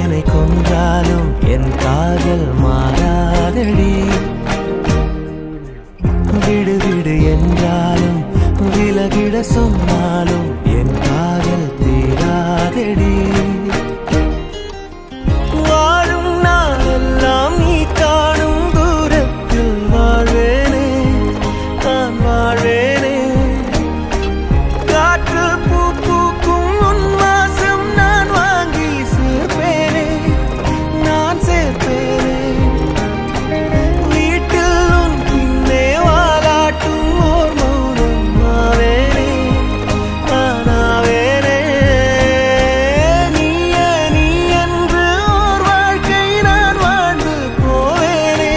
என்னை கொன்றாலும் என் காதல் மாறாதடி. விடு விடு என்றாலும் விலகிட சொன்னாலும் என் காதல் தீராதடி. வாழும் நாளெல்லாம் நீ காணும் தூரத்தில் வாழ்வேனே, நான் வாழ்வேனே. காற்று பூ பூக்கும் உன் வாசம் நான் வாங்கி சேர்ப்பேனே, நான் சேர்ப்பேனே. வீட்டில் உன் பின்னே வாலாட்டும் ஓர் மௌனம் ஆவேனே, நானாவேனே. நீயே நீ என்று ஓர் வாழ்க்கை நான் வாழ்ந்து போவேனே,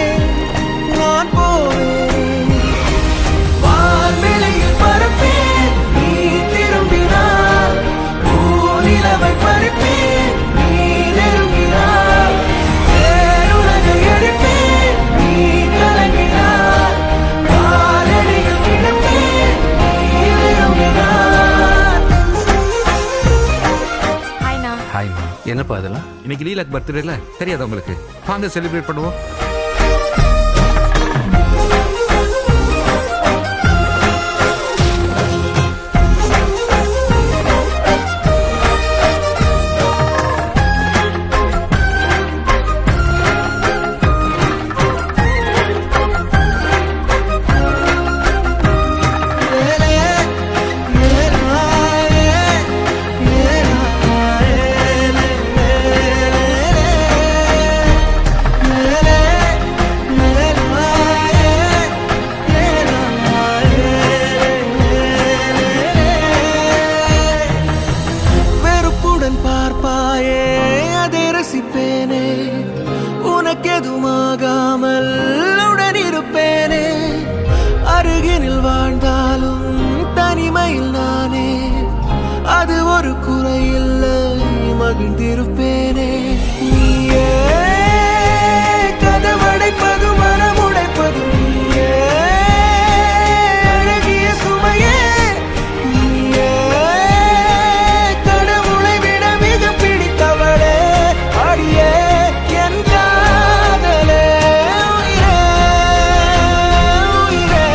நான் போவேனே. வான்வெளியில் பறப்பேன் நீ திரும்பினார், பூநிலவை பறிப்பேன் நீ நெருங்கினார். பேருலகை எடுப்பேன் நீ கலங்கினார், காலடியில் கிடப்பேன் நீ விரும்பினார். ஹாய்ண்ணா. ஹாய்மா. என்னப்பா இதெல்லாம்? இன்னைக்கு லீலாக்கு பர்த்டேல தெரியாதா உங்களுக்கு? வாங்க செலிப்ரேட் பண்ணுவோம். வெறுப்புடன் பார்ப்பாயே அதை ரசிப்பேனே, உனக்கெதுமாகாமல் உடன் இருப்பேனே. அருகினில் வாழ்ந்தாலும் தனிமையில் நானே, அது ஒரு குறையில்லை, மகிழ்ந்திருப்பேனே. நீயே கதவடைப்பது மனமுடைப்பது நீயே, அழகிய சுமையே நீயே. கடவுளை விட மிக பிடித்தவளே, அடியே என் காதலே. உயிரே உயிரே,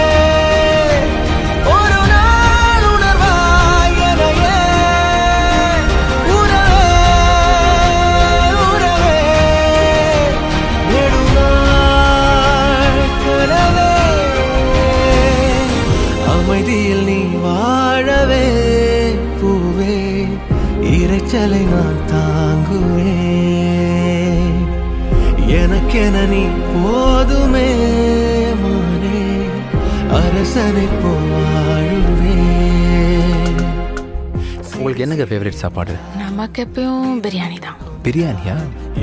ஒரு நாள் உணர்வாய் எனையே. உறவே உறவே, நெடுநாள் கனவே. அமைதியில் நீ வாழவே பூவே, இரைச்சலை நான் தாங்குவேன். எனக்கென நீ போதுமே மானே, அரசனை போல் வாழுவேன். உங்களுக்கு என்னங்க ஃபேவரட் சாப்பாடு? நமக்கு எப்பயும் பிரியாணி தான். பிரியாணியா?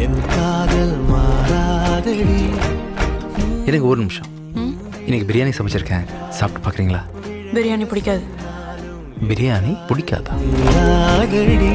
என் காதல் மாறாதடி. எனக்கு ஒரு நிமிஷம். இன்னைக்கு பிரியாணி சமைச்சிருக்கேன், சாப்பிட்டு பார்க்குறீங்களா? பிரியாணி பிடிக்காது. பிரியாணி பிடிக்காதா? மாறாதடி.